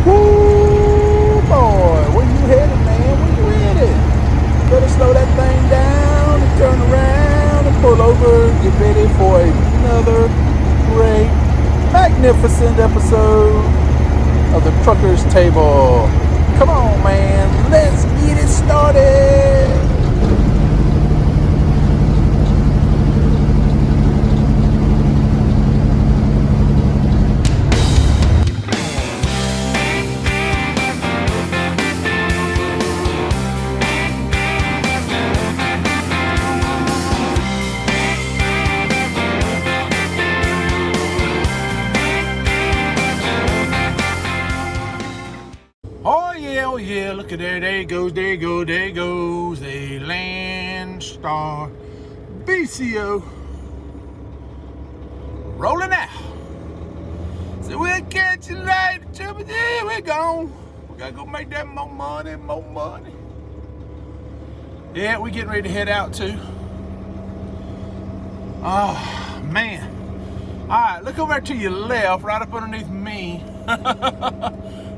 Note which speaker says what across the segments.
Speaker 1: Woo, boy, where you headed, man? Where you headed? Better slow that thing down and turn around and pull over and get ready for another great, magnificent episode of the Trucker's Table. Come on, man, let's get it started. Oh yeah, look at there, there he goes, there he goes, a Landstar BCO rolling out. So we'll catch you later, Chubby. Yeah, we're gone. We gotta go make that more money. Yeah, we getting ready to head out too. Oh man. Alright, look over to your left, right up underneath me.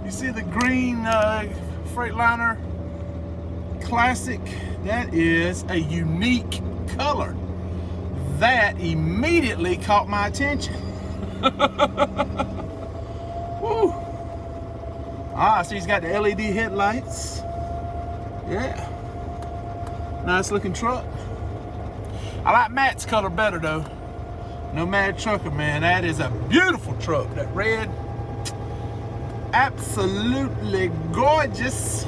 Speaker 1: You see the green Freightliner Classic? That is a unique color. That immediately caught my attention. Woo. Ah, so he's got the LED headlights. Yeah. Nice looking truck. I like Matt's color better though. Nomad Trucker, man. That is a beautiful truck. That red. Absolutely gorgeous.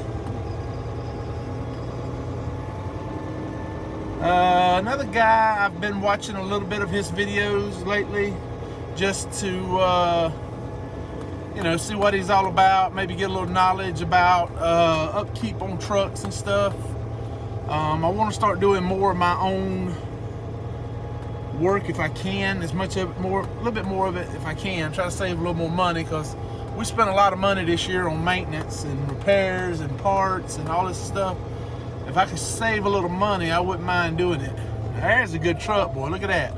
Speaker 1: Another guy, I've been watching a little bit of his videos lately just to see what he's all about, maybe get a little knowledge about upkeep on trucks and stuff. I want to start doing more of my own work if I can, a little bit more of it if I can. Try to save a little more money, because we spent a lot of money this year on maintenance and repairs and parts and all this stuff. If I could save a little money, I wouldn't mind doing it. There's a good truck, boy. Look at that.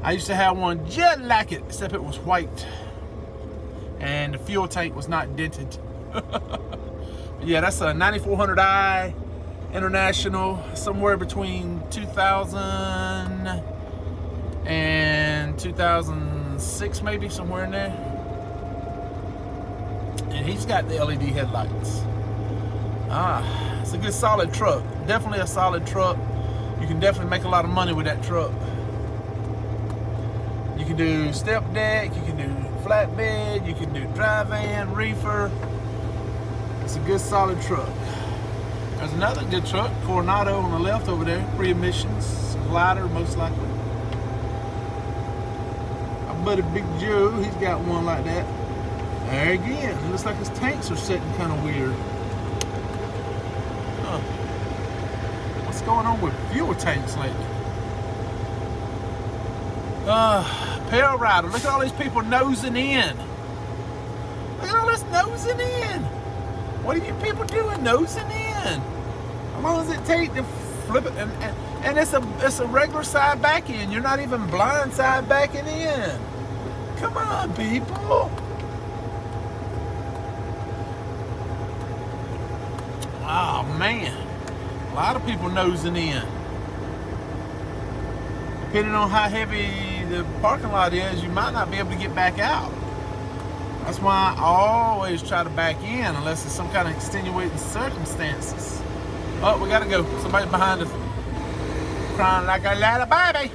Speaker 1: I used to have one just like it, except it was white. And the fuel tank was not dented. Yeah, that's a 9400i International, somewhere between 2000 and 2006, maybe, somewhere in there. And he's got the LED headlights. It's a good solid truck. Definitely a solid truck. You can definitely make a lot of money with that truck. You can do step deck, you can do flatbed, you can do dry van, reefer. It's a good solid truck. There's another good truck, Coronado on the left over there, pre-emissions, glider most likely. My buddy Big Joe, he's got one like that. There again, it looks like his tanks are sitting kind of weird. What's going on with fuel tanks lately? Pail rider, look at all these people nosing in. Look at all this nosing in. What are you people doing nosing in? How long does it take to flip it? And it's a regular side back end. You're not even blind side backing in. Come on, people. Oh man, a lot of people nosing in. Depending on how heavy the parking lot is, you might not be able to get back out. That's why I always try to back in unless it's some kind of extenuating circumstances. Oh, we gotta go. Somebody's behind us, crying like a little baby.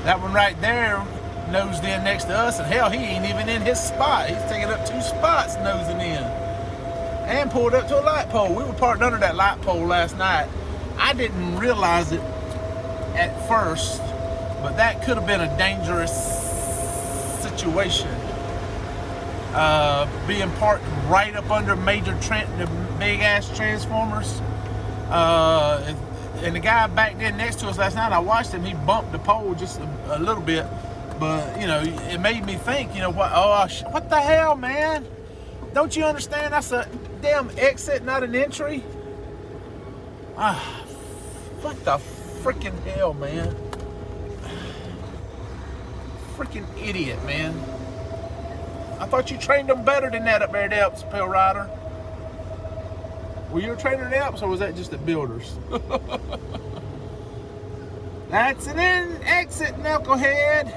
Speaker 1: That one right there nosed in next to us, and hell, he ain't even in his spot. He's taking up 2 spots nosing in. And pulled up to a light pole. We were parked under that light pole last night. I didn't realize it at first, but that could have been a dangerous situation. Being parked right up under the big ass transformers. And the guy back there next to us last night, I watched him, he bumped the pole just a little bit, but it made me think, what the hell, man? Don't you understand that's a damn exit, not an entry? What the freaking hell, man? Freaking idiot, man. I thought you trained them better than that up there at Epps, Pale Rider. Were you a trainer at Epps, or was that just at Builders? That's an exit, knucklehead.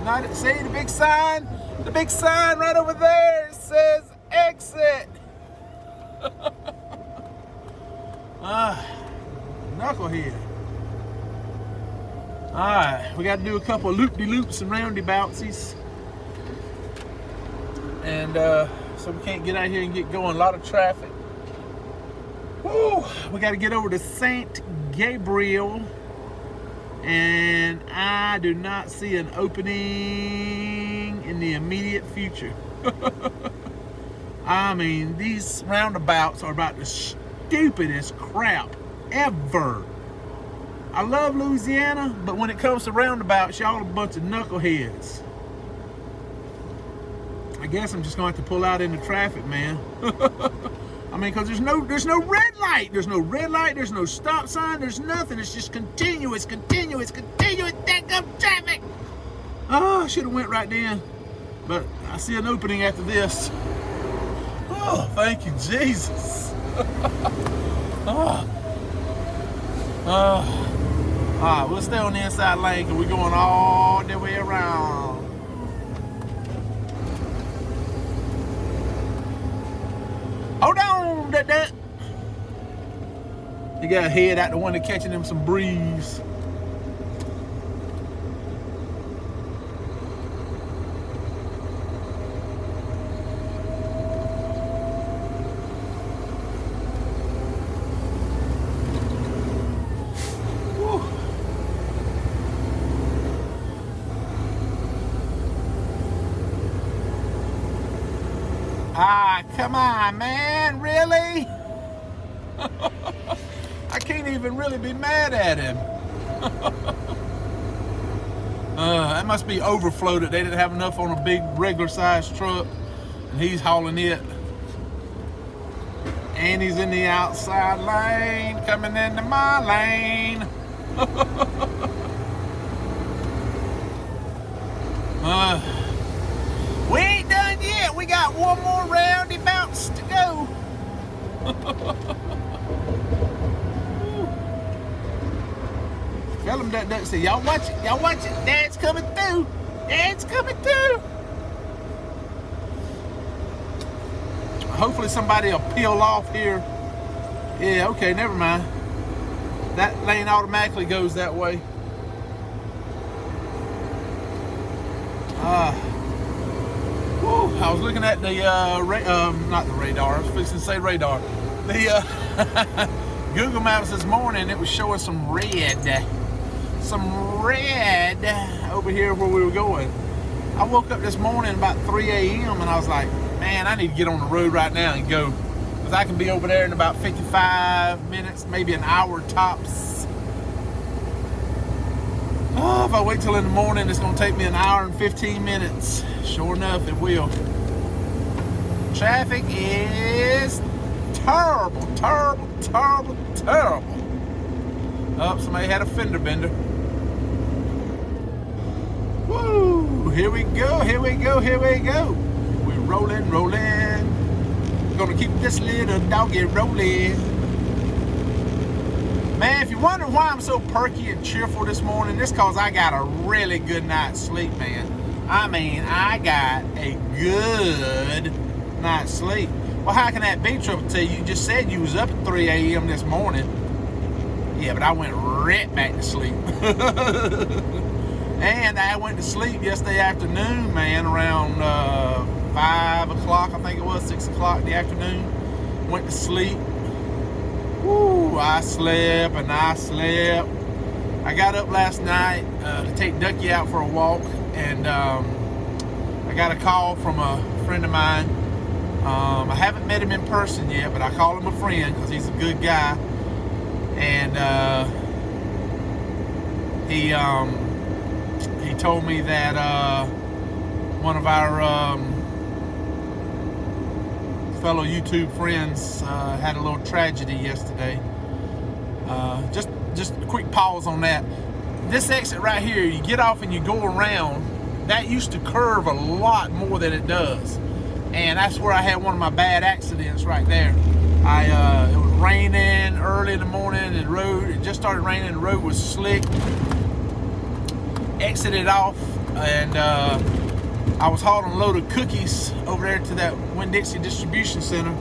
Speaker 1: Not, see the big sign? The big sign right over there says exit. Knucklehead. Alright, we got to do a couple of loop-de-loops and roundaboutsies. And so we can't get out here and get going. A lot of traffic. Woo! We got to get over to St. Gabriel. And I do not see an opening in the immediate future. I mean, these roundabouts are about the stupidest crap ever. I love Louisiana, but when it comes to roundabouts, y'all are a bunch of knuckleheads. I guess I'm just going to have to pull out into traffic, man. I mean, because there's no red light. There's no red light. There's no stop sign. There's nothing. It's just continuous damn traffic. Oh, I should have went right then. But I see an opening after this. Oh, thank you, Jesus. All right, we'll stay on the inside lane because we're going all the way around. Hold on, that. You got to head out the window catching them some breeze. Come on, man, really? I can't even really be mad at him. That must be overflow that they didn't have enough on a big regular sized truck, and he's hauling it. And he's in the outside lane, coming into my lane. We ain't done yet. We got one more roundabouts to go. Tell them that. Say, y'all watch it. Y'all watch it. Dad's coming through. Dad's coming through. Hopefully somebody will peel off here. Yeah, okay, never mind. That lane automatically goes that way. I was looking at the not the radar. I was fixing to say radar. The Google Maps this morning. It was showing some red over here where we were going. I woke up this morning about 3 a.m. and I was like, man, I need to get on the road right now and go, because I can be over there in about 55 minutes, maybe an hour tops. Oh, if I wait till in the morning, it's going to take me an hour and 15 minutes. Sure enough, it will. Traffic is terrible. Oh, somebody had a fender bender. Woo! Here we go. We're rolling. We're gonna keep this little doggy rolling. Man, if you're wondering why I'm so perky and cheerful this morning, it's because I got a really good night's sleep, man. I mean, I got a good night's sleep. Well, how can that be, Triple T? You just said you was up at 3 a.m. this morning. Yeah, but I went right back to sleep. And I went to sleep yesterday afternoon, man, around 5 o'clock, I think it was, 6 o'clock in the afternoon. Went to sleep. Woo, I slept. I got up last night to take Ducky out for a walk, and I got a call from a friend of mine. I haven't met him in person yet, but I call him a friend because he's a good guy. And he told me that one of our fellow YouTube friends had a little tragedy yesterday. just a quick pause on that. This exit right here, you get off and you go around. That used to curve a lot more than it does, and that's where I had one of my bad accidents right there. It was raining early in the morning, and it just started raining. The road was slick. Exited off, and I was hauling a load of cookies over there to that Winn-Dixie distribution center,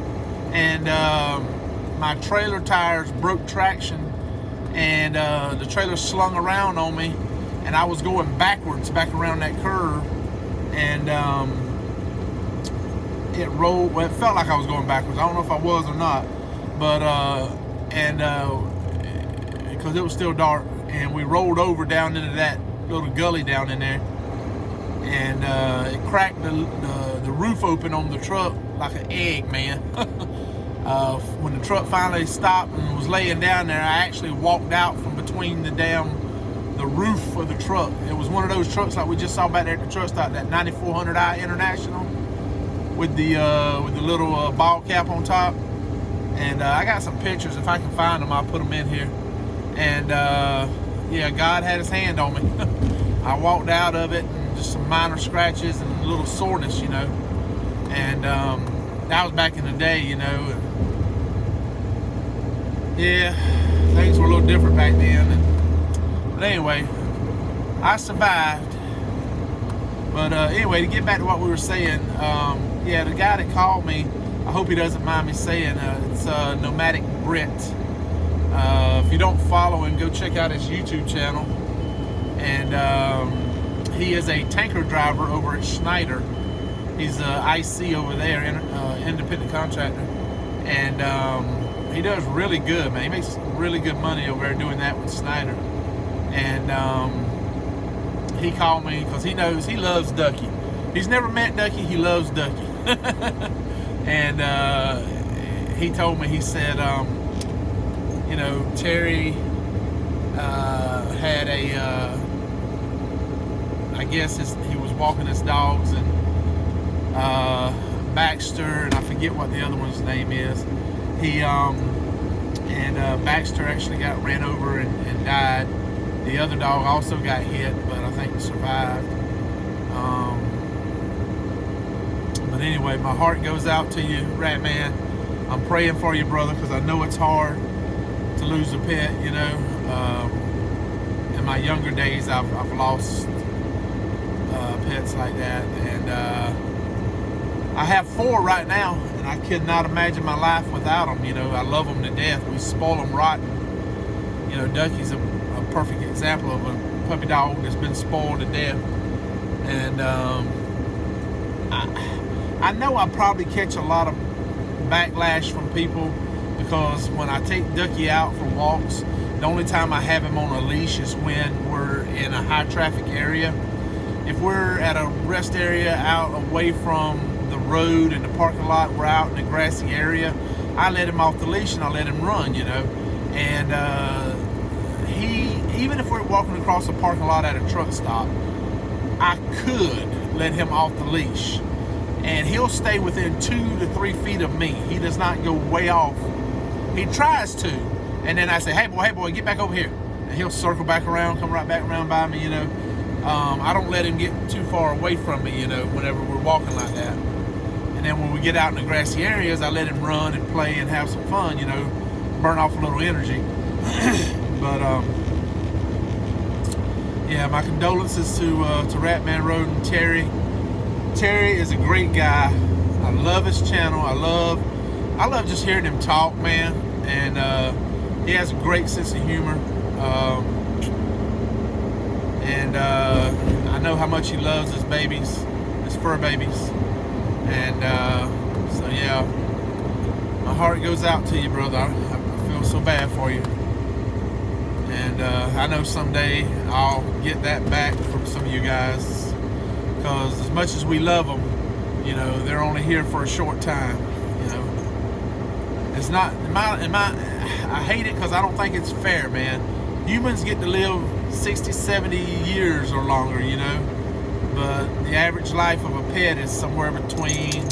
Speaker 1: and my trailer tires broke traction, and the trailer slung around on me, and I was going backwards back around that curve, and it rolled. Well, it felt like I was going backwards. I don't know if I was or not, but because it was still dark, and we rolled over down into that little gully down in there, and it cracked the roof open on the truck like an egg, man. When the truck finally stopped and was laying down there, I actually walked out from between the roof of the truck. It was one of those trucks like we just saw back there at the truck stop, that 9400i International with the little ball cap on top. And I got some pictures. If I can find them, I'll put them in here. And yeah, God had his hand on me. I walked out of it, and just some minor scratches and a little soreness, you know. And that was back in the day, you know. Yeah, things were a little different back then. But anyway, I survived. But anyway, to get back to what we were saying, yeah, the guy that called me, I hope he doesn't mind me saying, it's Nomadic Brit. If you don't follow him, go check out his YouTube channel. And he is a tanker driver over at Schneider. He's IC over there, independent contractor. And he does really good, man. He makes really good money over there doing that with Schneider. And he called me because he knows he loves Ducky. He's never met Ducky, he loves Ducky. And he told me, he said, you know, Terry had a, I guess he was walking his dogs, and Baxter, and I forget what the other one's name is. Baxter actually got ran over and died. The other dog also got hit, but I think survived. But anyway, my heart goes out to you, Rat Man. I'm praying for you, brother, because I know it's hard to lose a pet, you know. In my younger days, I've lost pets like that, and I have 4 right now, and I could not imagine my life without them. You know, I love them to death. We spoil them rotten. You know, Ducky's a perfect example of a puppy dog that's been spoiled to death. And I know I probably catch a lot of backlash from people, because when I take Ducky out for walks, the only time I have him on a leash is when we're in a high traffic area. If we're at a rest area out away from the road and the parking lot, we're out in a grassy area, I let him off the leash and I let him run, you know. And even if we're walking across a parking lot at a truck stop, I could let him off the leash, and he'll stay within 2 to 3 feet of me. He does not go way off. He tries to, and then I say, hey boy, get back over here. And he'll circle back around, come right back around by me, you know. I don't let him get too far away from me, you know, whenever we're walking like that. And then when we get out in the grassy areas, I let him run and play and have some fun, you know, burn off a little energy. But yeah, my condolences to Ratman Road and Terry. Terry is a great guy. I love his channel. I love just hearing him talk, man. And he has a great sense of humor. And I know how much he loves his babies, his fur babies. And so yeah, my heart goes out to you, brother. I feel so bad for you. And I know someday I'll get that back from some of you guys, because as much as we love them, you know, they're only here for a short time. You know, it's not I hate it because I don't think it's fair, man. Humans get to live 60, 70 years or longer, you know, but the average life of a pet is somewhere between,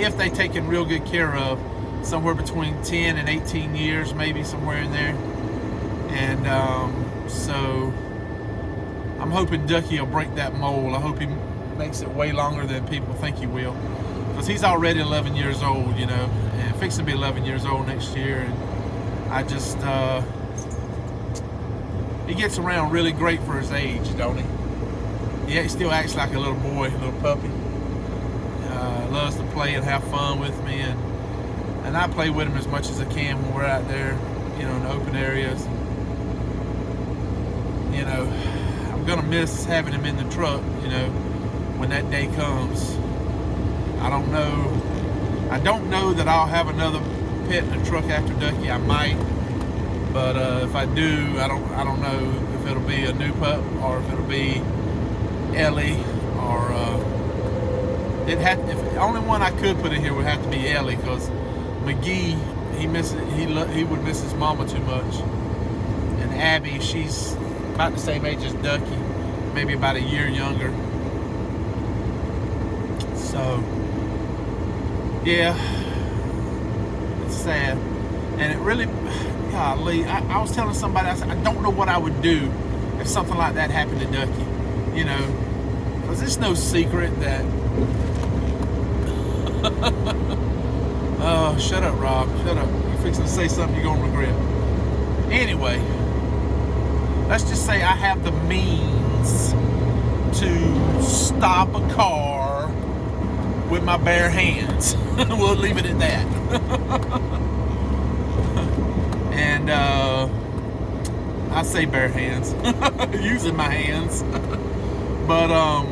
Speaker 1: if they taken real good care of, somewhere between 10 and 18 years, maybe somewhere in there. And so I'm hoping Ducky will break that mold. I hope he makes it way longer than people think he will, because he's already 11 years old, you know, and fixing to be 11 years old next year. And I just he gets around really great for his age, don't he? He still acts like a little boy, a little puppy. Loves to play and have fun with me, and I play with him as much as I can when we're out there, you know, in the open areas. You know, I'm gonna miss having him in the truck, you know, when that day comes. I don't know that I'll have another pet in the truck after Ducky. I might, but if I do, I don't know if it'll be a new pup or if it'll be Ellie, or if the only one I could put in here would have to be Ellie, because McGee, he would miss his mama too much. And Abby, she's about the same age as Ducky, maybe about a year younger. So yeah, it's sad. And it really, golly, I was telling somebody, I said, I don't know what I would do if something like that happened to Ducky, you know, because it's no secret that oh, shut up, Rob, shut up. You're fixing to say something you're gonna regret. Anyway, let's just say I have the means to stop a car with my bare hands. We'll leave it at that. And I say bare hands, using my hands. But I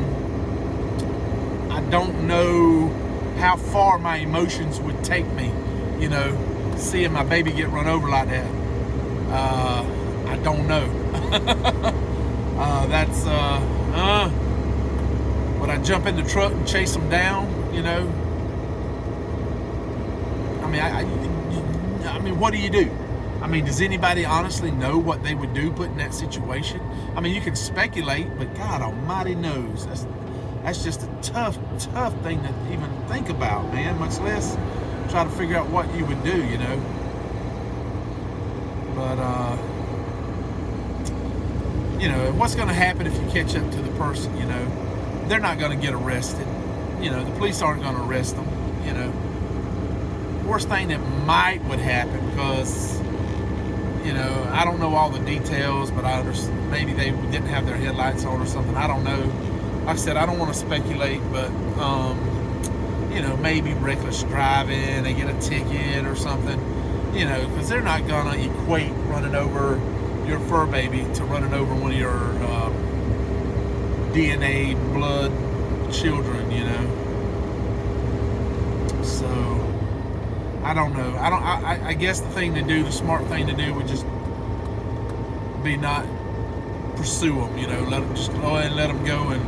Speaker 1: don't know how far my emotions would take me, you know, seeing my baby get run over like that. I don't know. Would I jump in the truck and chase them down, you know? I mean, I mean, what do you do? I mean, does anybody honestly know what they would do put in that situation? I mean, you can speculate, but God Almighty knows. That's just a tough thing to even think about, man. Much less try to figure out what you would do, you know. But you know, what's going to happen if you catch up to the person? You know, they're not going to get arrested. You know, the police aren't going to arrest them. You know, worst thing that would happen, because, you know, I don't know all the details, but I understand maybe they didn't have their headlights on or something. I don't know. Like I said, I don't want to speculate, but you know, maybe reckless driving, they get a ticket or something. You know, because they're not gonna equate running over your fur baby to running over one of your DNA blood children. You know, so I don't know. I guess the thing to do, the smart thing to do, would just be not pursue them. You know, just go ahead and let them go and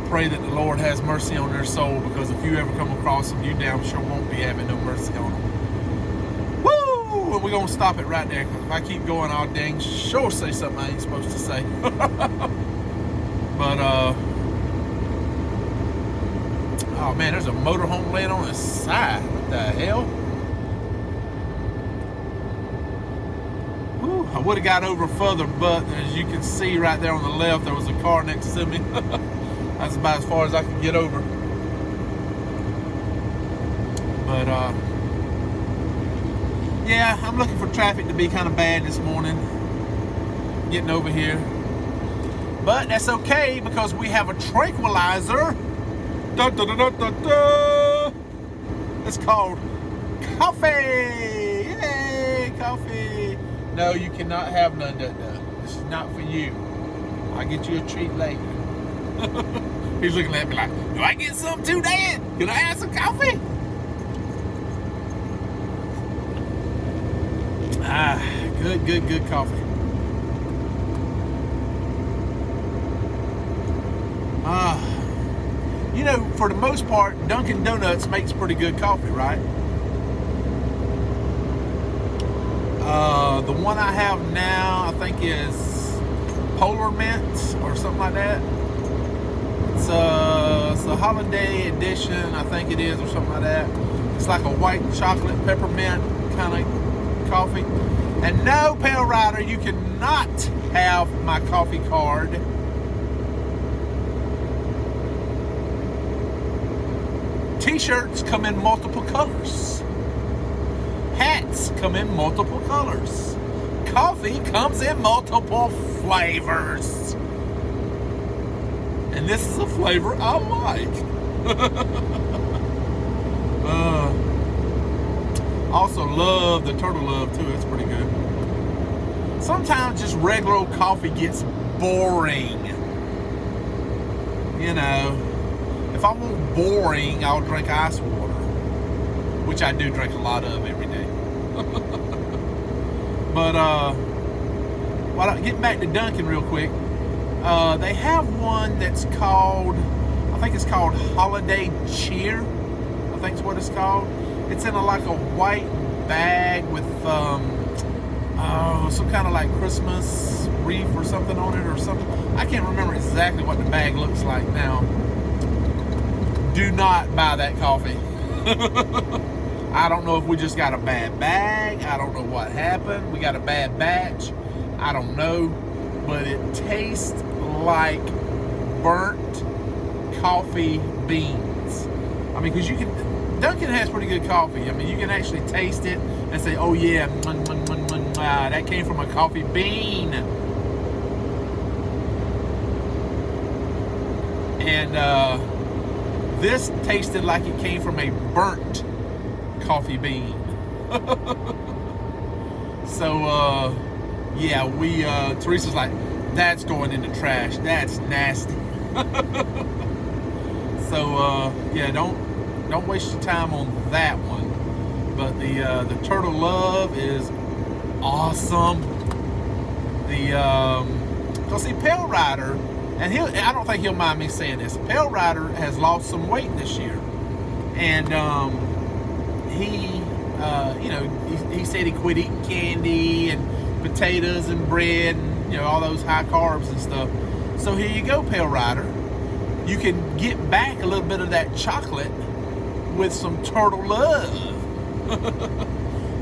Speaker 1: pray that the Lord has mercy on their soul, because if you ever come across them, you damn sure won't be having no mercy on them. Woo! And we're gonna stop it right there, because if I keep going, I'll dang sure say something I ain't supposed to say. But oh man, there's a motorhome laying on its side. What the hell? Whew, I would have got over further, but as you can see right there on the left, there was a car next to me. That's about as far as I could get over. But yeah, I'm looking for traffic to be kind of bad this morning, getting over here. But that's okay, because we have a tranquilizer. Da, da, da, da, da, da. It's called coffee. Yay, coffee. No, you cannot have none, this is not for you. I'll get you a treat later. He's looking at me like, do I get some too, Dad? Can I have some coffee? Ah, good coffee. You know, for the most part, Dunkin' Donuts makes pretty good coffee, right? The one I have now, I think, is Polar Mint or something like that. It's a holiday edition, I think it is, or something like that. It's like a white chocolate peppermint kind of coffee. And no, Pale Rider, you cannot have my coffee card. T-shirts come in multiple colors. Hats come in multiple colors. Coffee comes in multiple flavors. And this is a flavor I like. Also love the Turtle Love too. It's pretty good. Sometimes just regular old coffee gets boring. You know, if I want boring, I'll drink ice water, which I do drink a lot of every day. But getting back to Dunkin' real quick, they have one that's called, I think it's called Holiday Cheer. I think it's what it's called. It's in like a white bag with some kind of like Christmas wreath or something on it or something. I can't remember exactly what the bag looks like now. Do not buy that coffee. I don't know if we just got a bad bag. I don't know what happened. We got a bad batch. I don't know. But it tastes like burnt coffee beans. I mean, because you can, Dunkin' has pretty good coffee. I mean, you can actually taste it and say, oh yeah, that came from a coffee bean. And this tasted like it came from a burnt coffee bean. So yeah, Teresa's like, that's going in the trash. That's nasty. So yeah, don't waste your time on that one. But the Turtle Love is awesome. Cause see, Pale Rider, and I don't think he'll mind me saying this, Pale Rider has lost some weight this year, and he said he quit eating candy and potatoes and bread and all those high carbs and stuff. So here you go, Pale Rider. You can get back a little bit of that chocolate with some Turtle Love.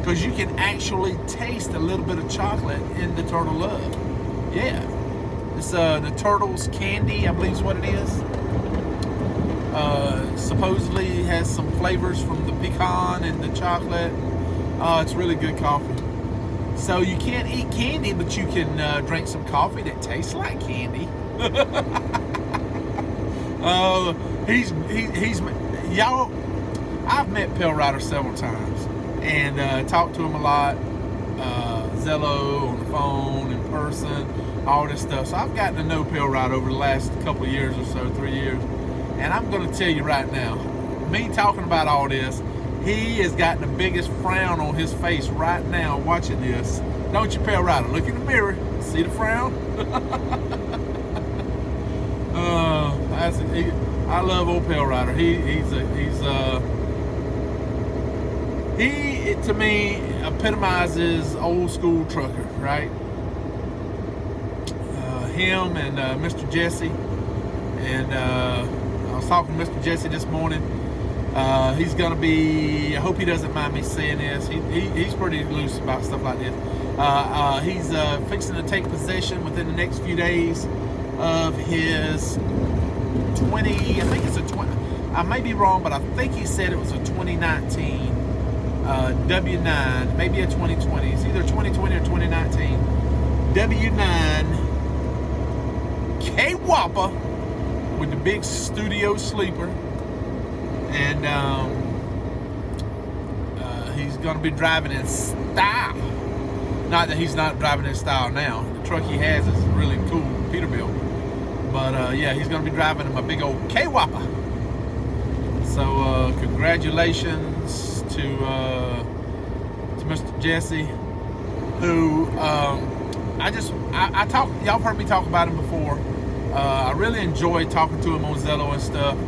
Speaker 1: Because you can actually taste a little bit of chocolate in the Turtle Love. Yeah. It's the Turtles Candy, I believe is what it is. Supposedly it has some flavors from the pecan and the chocolate. It's really good coffee. So you can't eat candy, but you can drink some coffee that tastes like candy. Y'all, I've met Pale Rider several times and talked to him a lot. Zello, on the phone, in person, all this stuff. So I've gotten to know Pale Rider over the last couple of years or so, 3 years. And I'm going to tell you right now, me talking about all this, he has got the biggest frown on his face right now watching this. Don't you, Pale Rider? Look in the mirror. See the frown? I love old Pale Rider. He to me epitomizes old school trucker, right? Him and Mr. Jesse, and I was talking to Mr. Jesse this morning. He's gonna be, I hope he doesn't mind me saying this, he's pretty loose about stuff like this. He's fixing to take possession within the next few days of his 20, I think it's a 20, I may be wrong, but I think he said it was a 2019 W9, maybe a 2020, it's either 2020 or 2019 W9 K-Whopper with the big studio sleeper. And he's going to be driving in style. Not that he's not driving in style now. The truck he has is really cool, Peterbilt. But yeah, he's going to be driving him a big old K-Whopper. So congratulations to Mr. Jesse, who y'all heard me talk about him before. I really enjoy talking to him on Zello and stuff.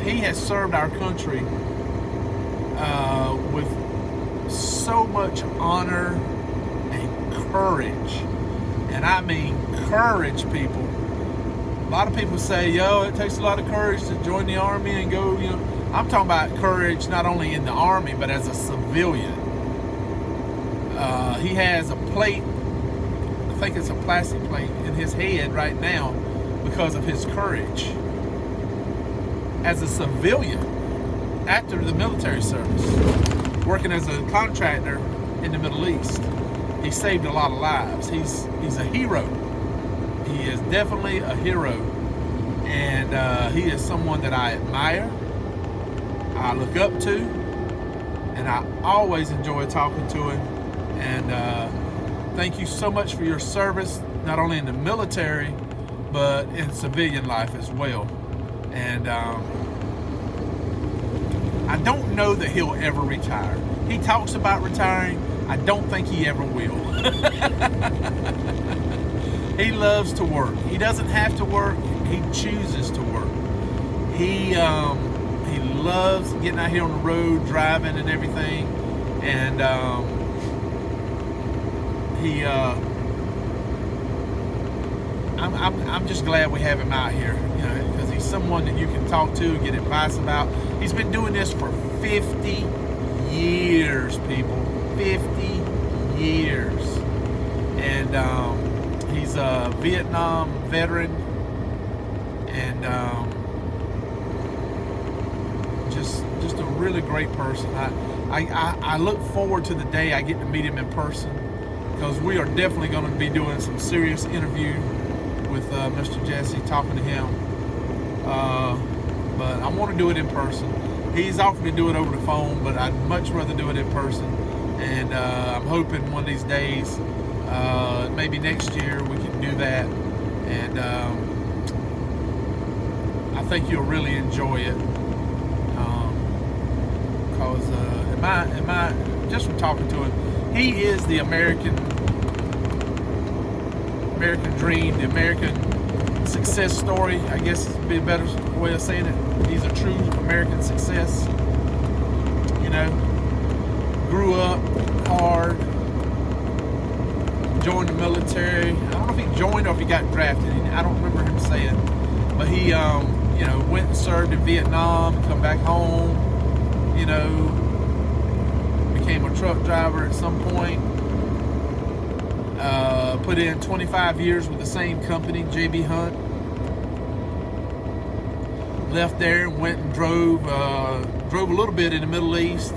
Speaker 1: He has served our country with so much honor and courage, and I mean courage, people. A lot of people say, it takes a lot of courage to join the army and go, I'm talking about courage not only in the Army, but as a civilian. He has a plate, I think it's a plastic plate, in his head right now because of his courage. As a civilian, after the military service, working as a contractor in the Middle East, he saved a lot of lives. He's a hero. He is definitely a hero. And he is someone that I admire, I look up to, and I always enjoy talking to him. And thank you so much for your service, not only in the military, but in civilian life as well. And I don't know that he'll ever retire. He talks about retiring. I don't think he ever will. He loves to work. He doesn't have to work. He chooses to work. He loves getting out here on the road, driving and everything. And I'm just glad we have him out here, you know, because he's someone that you can talk to and get advice about. He's been doing this for 50 years, people. 50 years. And he's a Vietnam veteran. And just a really great person. I look forward to the day I get to meet him in person, because we are definitely going to be doing some serious interview with Mr. Jesse, talking to him. But I want to do it in person. He's offered to do it over the phone, but I'd much rather do it in person. And I'm hoping one of these days, maybe next year, we can do that. And I think you'll really enjoy it. Because just from talking to him, he is the American dream, the American success story, I guess would be a better way of saying it. He's a true American success. You know, grew up hard, joined the military. I don't know if he joined or if he got drafted. I don't remember him saying, but he, you know, went and served in Vietnam, come back home. You know, became a truck driver at some point. Put in 25 years with the same company, JB Hunt. Left there and went and drove a little bit in the Middle East.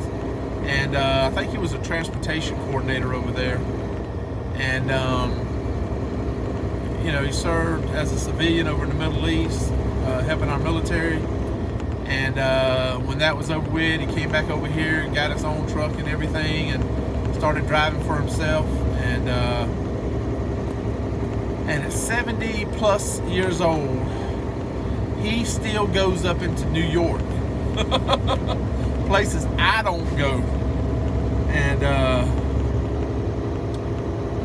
Speaker 1: And I think he was a transportation coordinator over there. And, you know, he served as a civilian over in the Middle East, helping our military. And when that was over with, he came back over here and got his own truck and everything and started driving for himself. And at 70 plus years old, he still goes up into New York. Places I don't go. And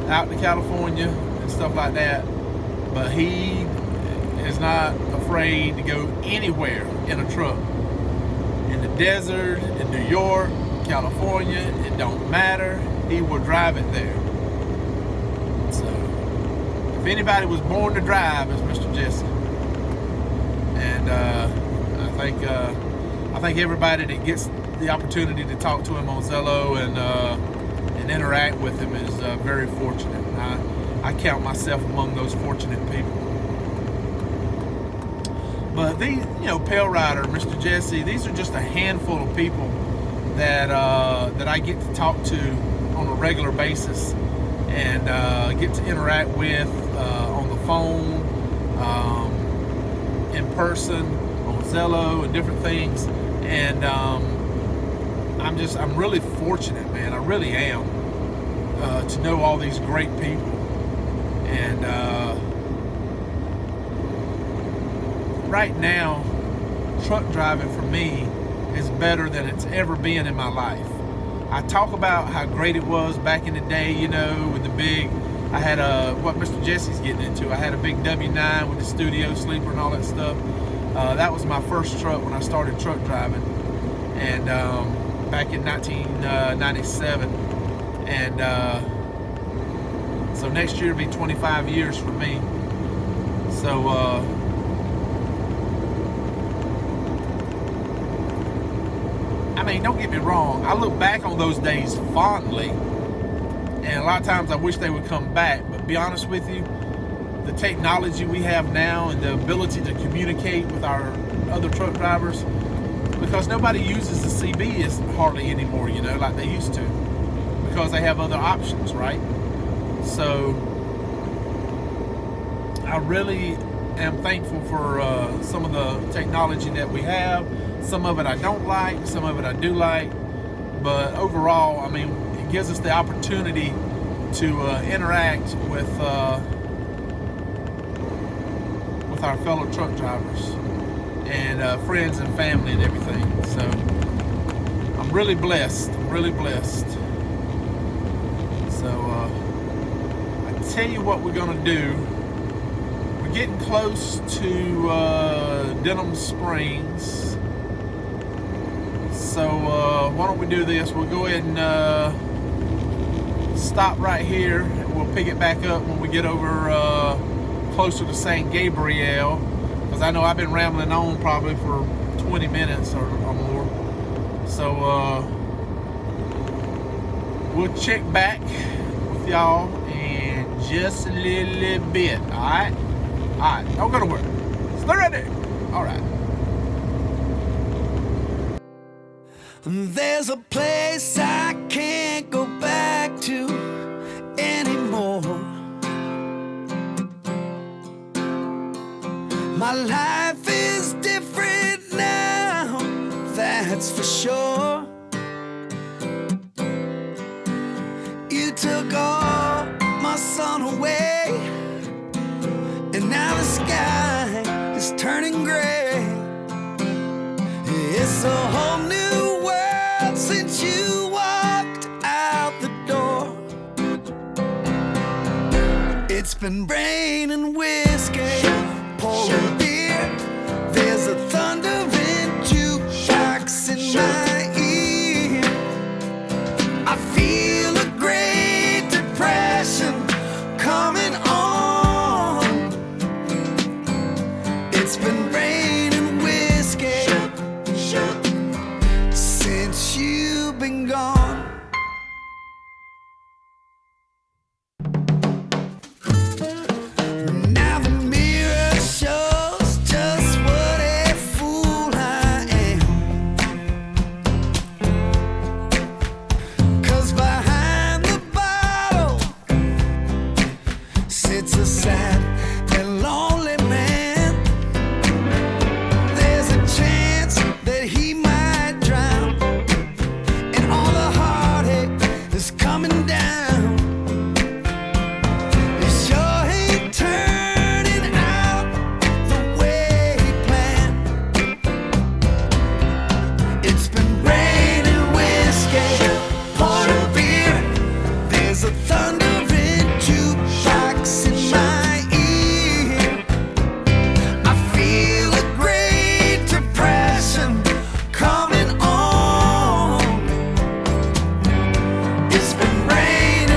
Speaker 1: out to California and stuff like that. But he is not afraid to go anywhere in a truck. In the desert, in New York, California, it don't matter. He will drive it there. So, if anybody was born to drive, it's Mr. Jesse. And I think everybody that gets the opportunity to talk to him on Zello and interact with him is very fortunate. I count myself among those fortunate people. But these, you know, Pale Rider, Mr. Jesse, these are just a handful of people that I get to talk to on a regular basis and get to interact with on the phone, in person, on Zello, and different things. And I'm really fortunate, man. I really am, to know all these great people. And right now, truck driving for me is better than it's ever been in my life. I talk about how great it was back in the day, you know, with the big, I had what Mr. Jesse's getting into. I had a big W9 with the studio sleeper and all that stuff. That was my first truck when I started truck driving. And back in 1997. And so next year will be 25 years for me. So I mean, don't get me wrong, I look back on those days fondly, and a lot of times I wish they would come back. But to be honest with you, the technology we have now and the ability to communicate with our other truck drivers, because nobody uses the CB as hardly anymore, you know, like they used to, because they have other options, right? So I really am thankful for some of the technology that we have. Some of it I don't like, some of it I do like, but overall, I mean, it gives us the opportunity to interact with our fellow truck drivers and friends and family and everything. So I'm really blessed. I'm really blessed. So I tell you what we're gonna do. We're getting close to Denham Springs. So why don't we do this? We'll go ahead and stop right here, and we'll pick it back up when we get over closer to St. Gabriel, because I know I've been rambling on probably for 20 minutes or more. So we'll check back with y'all in just a little bit. Alright? Alright, don't go to work. Stay right there. Alright.
Speaker 2: There's a place I can't go back to anymore. My life is different now, that's for sure. You took all my sun away, and now the sky is turning gray. It's a whole new world since you walked out the door. It's been rain and whiskey, pouring beer. There's a thundering jukebox in my ear. I feel a great depression coming on. It's been rain and whiskey since you've been gone. Now the mirror shows just what a fool I am. 'Cause behind the bottle sits a sad and lonely man. There's a chance that he might drown, and all the heartache is coming down. It sure ain't turning out the way he planned. It's been rain and whiskey, pouring beer. There's a thundering jukebox in my ear. I feel a great depression coming on. It's been rain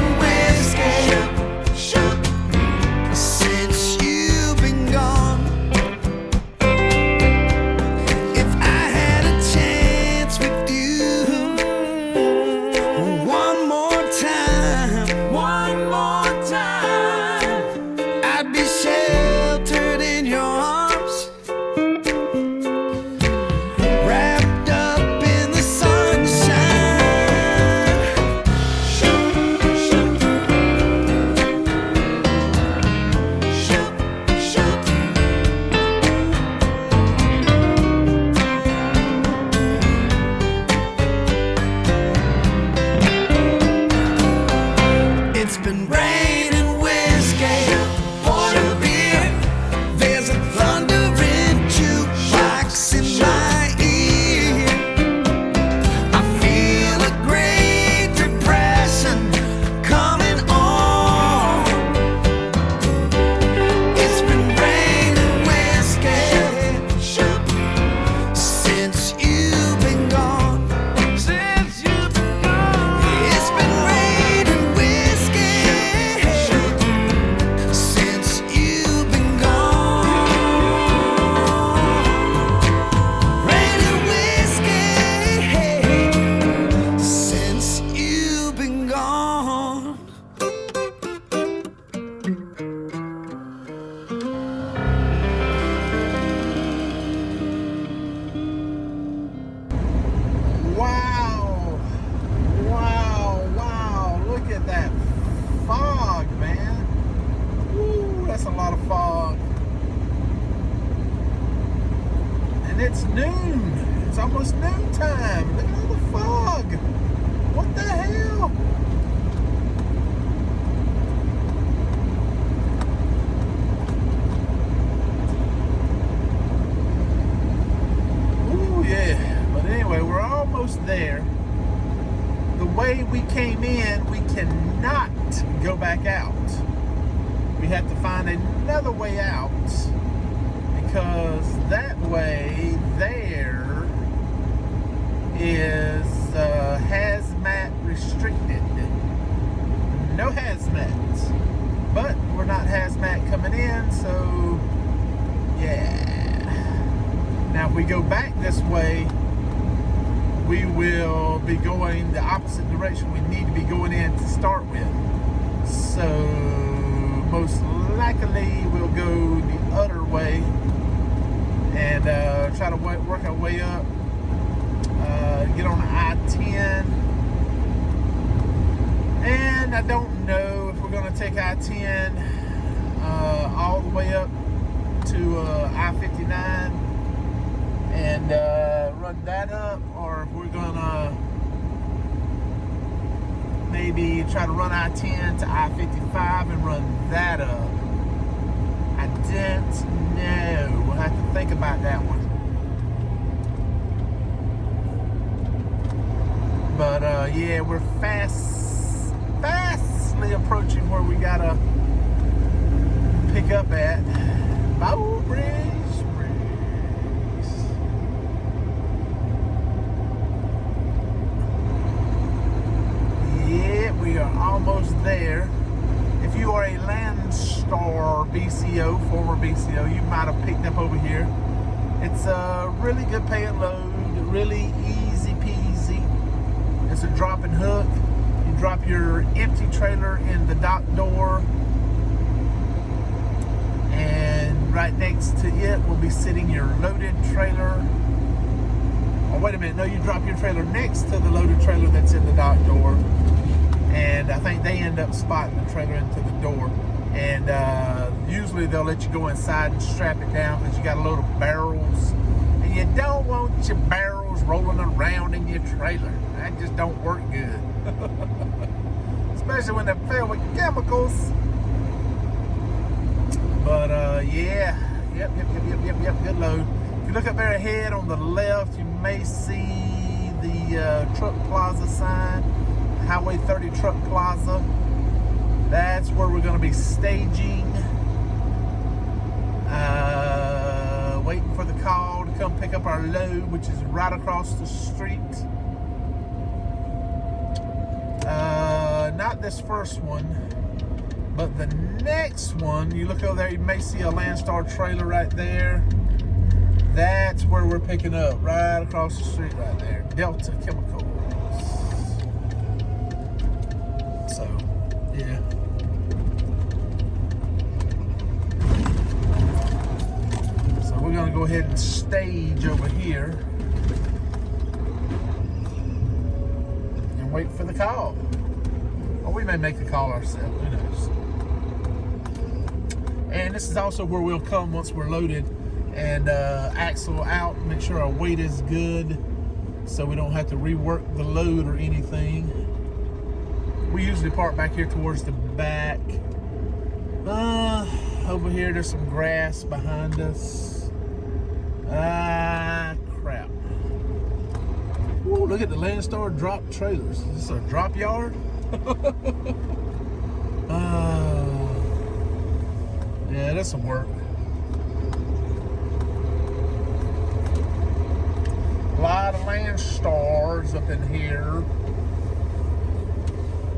Speaker 1: lot of fog. And it's noon. It's almost noontime. Look at all the fog. What the hell? Ooh, yeah. But anyway, we're almost there. The way we came in, we cannot go back out. We have to find another way out, because that way there is hazmat restricted. No hazmats. But we're not hazmat coming in, so yeah. Now if we go back this way, we will be going the opposite direction we need to be going in to start with. So most likely we'll go the other way and try to work our way up, get on the I-10. And I don't know if we're going to take I-10 all the way up to I-59 and run that up, or if we're gonna maybe try to run I-10 to I-55 and run that up. I don't know. We'll have to think about that one. But yeah, we're fastly approaching where we gotta pick up at. Bow Bridge. We are almost there. If you are a Landstar BCO, former BCO, you might have picked up over here. It's a really good paying load, really easy peasy. It's a drop and hook. You drop your empty trailer in the dock door, and right next to it will be sitting your loaded trailer. Oh, wait a minute. No, you drop your trailer next to the loaded trailer that's in the dock door. And I think they end up spotting the trailer into the door. And usually they'll let you go inside and strap it down because you got a load of barrels. And you don't want your barrels rolling around in your trailer. That just don't work good. Especially when they're filled with chemicals. But yeah, yep, good load. If you look up there ahead on the left, you may see the truck plaza sign. Highway 30 Truck Plaza. That's where we're going to be staging. Waiting for the call to come pick up our load, which is right across the street. Not this first one, but the next one. You look over there, you may see a Landstar trailer right there. That's where we're picking up, right across the street right there. Delta Chemical. So, yeah. So we're going to go ahead and stage over here and wait for the call. Or we may make the call ourselves, who knows. And this is also where we'll come once we're loaded and axle out, make sure our weight is good so we don't have to rework the load or anything. We usually park back here towards the back. Over here, there's some grass behind us. Crap. Ooh, look at the Landstar drop trailers. Is this a drop yard? Yeah, that's some work. A lot of Landstars up in here.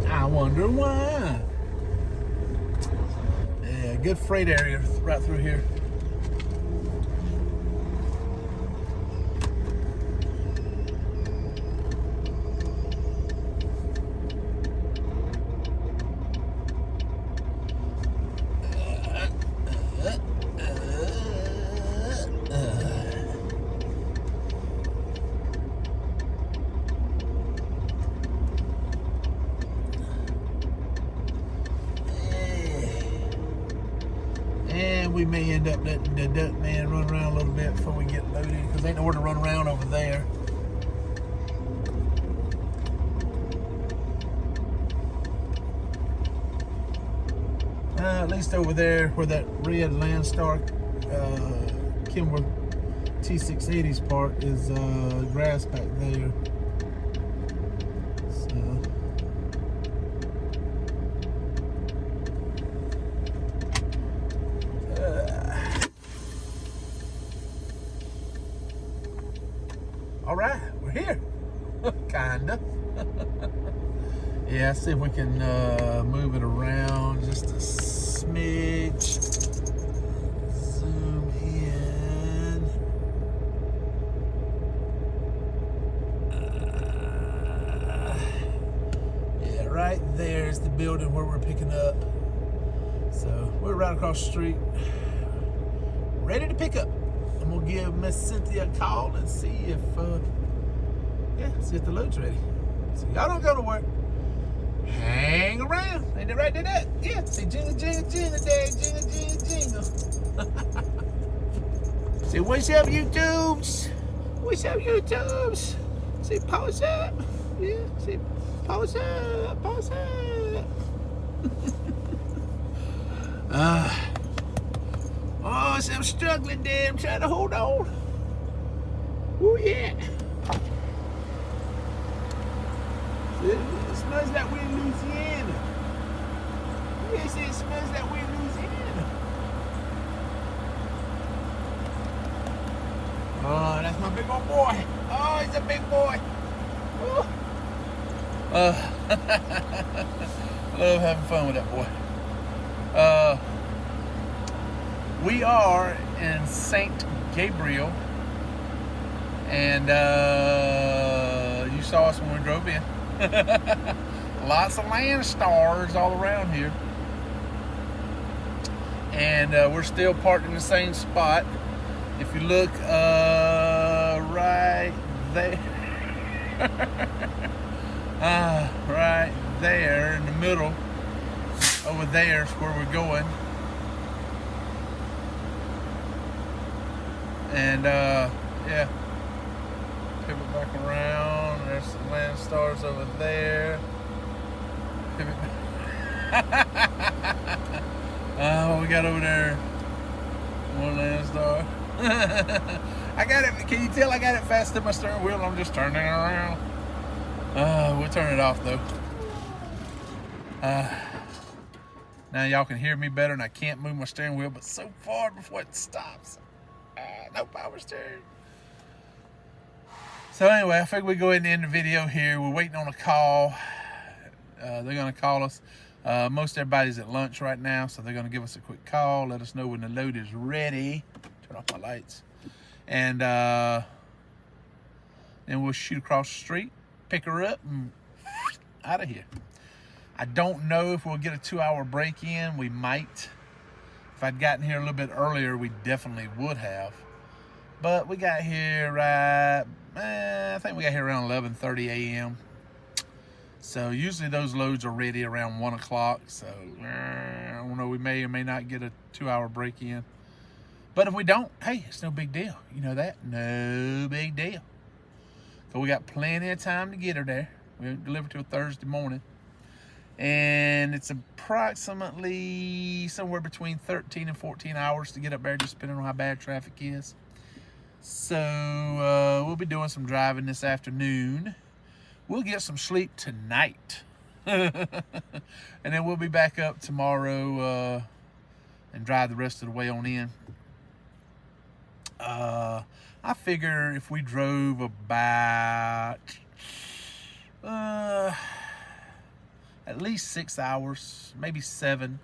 Speaker 1: I wonder why. Yeah, good freight area right through here. we may end up letting the duck man run around a little bit before we get loaded, because ain't nowhere to run around over there. At least over there where that red Landstar Kenworth T680s part is grass back there. So all right, we're here. Kinda. Yeah, see if we can move it around just a smidge. Zoom in. Yeah, right there is the building where we're picking up. So we're right across the street, ready to pick up. I'm gonna give Miss Cynthia a call and see if, see if the load's ready. So y'all don't go to work. Hang around. Ain't that right, did that? Yeah. Say jingle, jingle, jingle day, jingle, jingle, jingle. Say, what's up, YouTubes? What's up, YouTubes? Say, pause up. Yeah. Say, pause up, pause up. Oh, so I'm struggling there. I'm trying to hold on. Oh, yeah. It smells like we're in Louisiana. Yes, it smells like we're in Louisiana. Oh, that's my big old boy. Oh, he's a big boy. I love having fun with that boy. We are in St. Gabriel, and you saw us when we drove in. Lots of Landstars all around here, and we're still parked in the same spot. If you look right there, right there in the middle, over there is where we're going. And yeah, pivot back around. There's some Landstars over there. Pivot back. What we got over there? More Landstar. I got it. Can you tell I got it fast to my steering wheel? I'm just turning it around. We'll turn it off though. Now y'all can hear me better, and I can't move my steering wheel, but so far before it stops. No power steering. So anyway, I figured we'd go ahead and end the video here. We're waiting on a call. They're going to call us. Most everybody's at lunch right now, so they're going to give us a quick call, let us know when the load is ready. Turn off my lights. And then we'll shoot across the street, pick her up, and out of here. I don't know if we'll get a 2-hour break in. We might. If I'd gotten here a little bit earlier, we definitely would have. But we got here right, I think we got here around 11:30 a.m. So usually those loads are ready around 1 o'clock. So I don't know, we may or may not get a 2-hour break in. But if we don't, hey, it's no big deal. You know that? No big deal. So we got plenty of time to get her there. We'll deliver to a Thursday morning. And it's approximately somewhere between 13 and 14 hours to get up there, just depending on how bad traffic is. So we'll be doing some driving this afternoon. We'll get some sleep tonight. And then we'll be back up tomorrow and drive the rest of the way on in. I figure if we drove about at least 6 hours, maybe 7.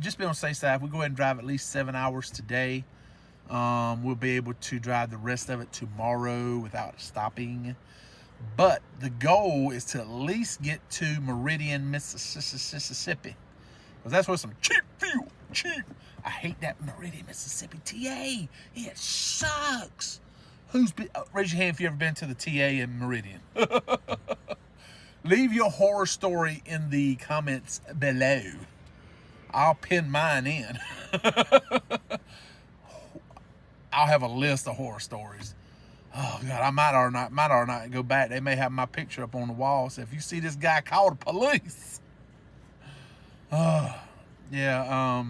Speaker 1: Just be on the safe side. If we go ahead and drive at least 7 hours today, we'll be able to drive the rest of it tomorrow without stopping. But the goal is to at least get to Meridian, Mississippi, because that's where some cheap fuel, cheap. I hate that Meridian, Mississippi TA. It sucks. Raise your hand if you ever been to the TA in Meridian. Leave your horror story in the comments below. I'll pin mine in. I'll have a list of horror stories. Oh God, I might or not go back. They may have my picture up on the wall. So if you see this guy, call the police. Yeah.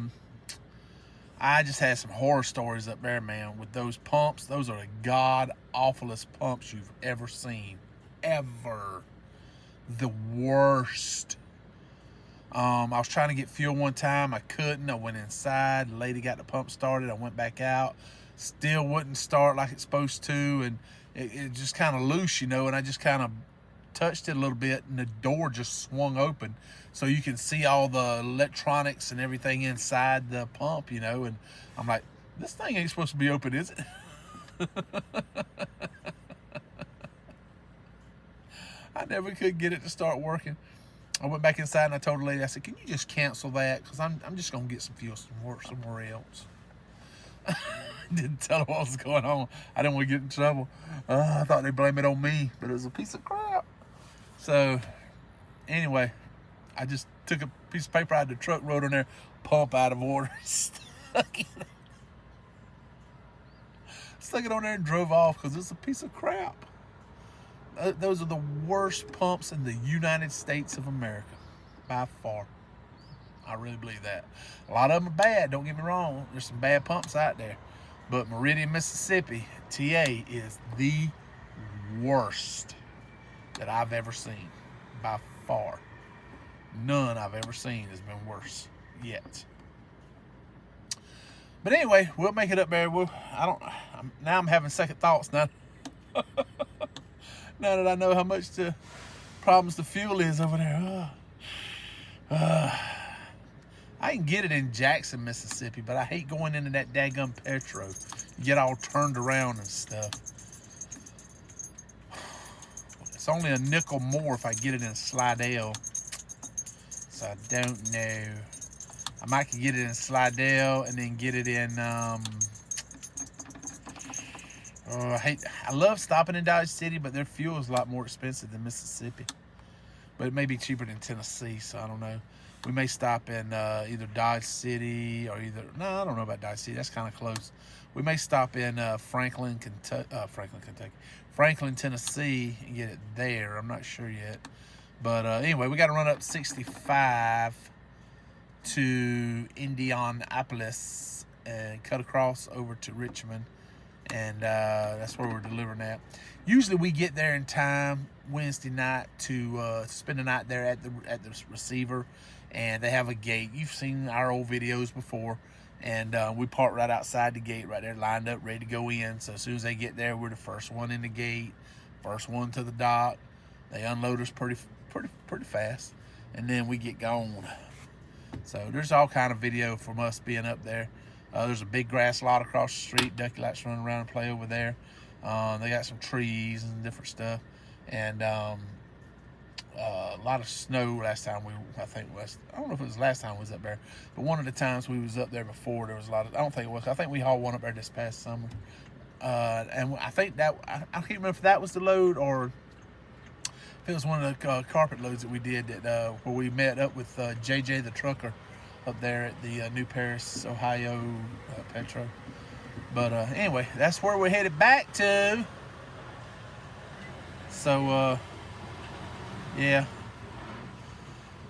Speaker 1: I just had some horror stories up there, man. With those pumps, those are the god awfulest pumps you've ever seen, ever. The worst. I was trying to get fuel one time. I couldn't. I went inside. The lady got the pump started. I went back out. Still wouldn't start like it's supposed to. And it just kind of loose, you know. And I just kind of touched it a little bit. And the door just swung open. So you can see all the electronics and everything inside the pump, you know. And I'm like, this thing ain't supposed to be open, is it? I never could get it to start working. I went back inside and I told the lady, I said, can you just cancel that? Because I'm just going to get some fuel somewhere else. Didn't tell her what was going on. I didn't want to get in trouble. I thought they'd blame it on me, but it was a piece of crap. So, anyway, I just took a piece of paper out of the truck, wrote on there, pump out of order. Stuck it on there and drove off because it's a piece of crap. Those are the worst pumps in the United States of America, by far. I really believe that. A lot of them are bad, don't get me wrong. There's some bad pumps out there. But Meridian, Mississippi, TA, is the worst that I've ever seen, by far. None I've ever seen has been worse yet. But anyway, we'll make it up there. Now I'm having second thoughts now. Now that I know how much the problems the fuel is over there. I can get it in Jackson, Mississippi, but I hate going into that daggum Petro. You get all turned around and stuff. It's only a nickel more if I get it in Slidell. So I don't know. I might could get it in Slidell and then get it in I love stopping in Dodge City, but their fuel is a lot more expensive than Mississippi. But it may be cheaper than Tennessee, so I don't know. We may stop in either Dodge City or I don't know about Dodge City. That's kind of close. We may stop in Franklin, Tennessee and get it there. I'm not sure yet. But anyway, we got to run up 65 to Indianapolis and cut across over to Richmond. And that's where we're delivering at. Usually we get there in time Wednesday night to spend the night there at the receiver, and they have a gate. You've seen our old videos before, and we park right outside the gate right there, lined up, ready to go in. So as soon as they get there, we're the first one in the gate, first one to the dock. They unload us pretty fast, and then we get gone. So there's all kind of video from us being up there. There's a big grass lot across the street. Ducky likes to run around and play over there. They got some trees and different stuff. And a lot of snow last time I don't know if it was the last time we was up there, but one of the times we was up there before, there was a lot of, I don't think it was, I think we hauled one up there this past summer. And I think that, I can't remember if that was the load or if it was one of the carpet loads that we did that where we met up with JJ the trucker up there at the New Paris, Ohio Petro. But anyway, that's where we're headed back to. So, yeah.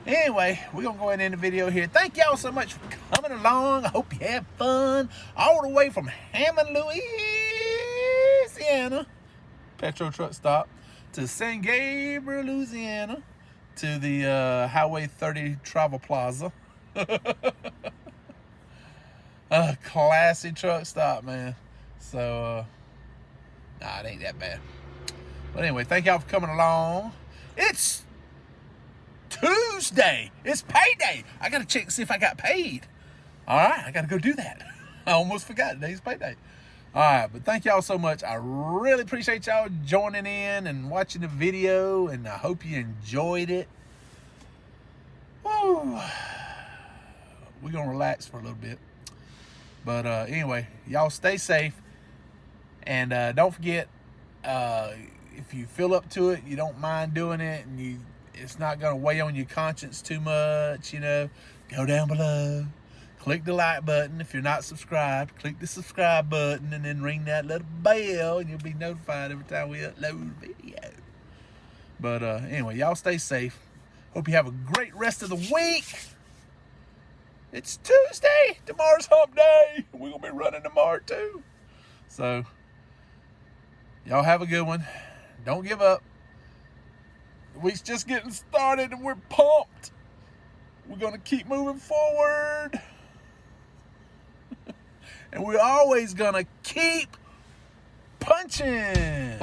Speaker 1: Anyway, we're going to go ahead and end the video here. Thank y'all so much for coming along. I hope you had fun. All the way from Hammond, Louisiana, Petro truck stop, to San Gabriel, Louisiana, to the Highway 30 Travel Plaza. A classy truck stop, man. So, nah, it ain't that bad. But anyway, thank y'all for coming along. It's Tuesday. It's payday. I got to check to see if I got paid. All right, I got to go do that. I almost forgot. Today's payday. All right, but thank y'all so much. I really appreciate y'all joining in and watching the video, and I hope you enjoyed it. Woo. We're going to relax for a little bit. But anyway, y'all stay safe. And don't forget, if you feel up to it, you don't mind doing it, and it's not going to weigh on your conscience too much, you know, go down below, click the like button. If you're not subscribed, click the subscribe button and then ring that little bell and you'll be notified every time we upload a video. But anyway, y'all stay safe. Hope you have a great rest of the week. It's Tuesday. Tomorrow's hump day. We're going to be running tomorrow too. So, y'all have a good one. Don't give up. The week's just getting started and we're pumped. We're going to keep moving forward. And we're always going to keep punching.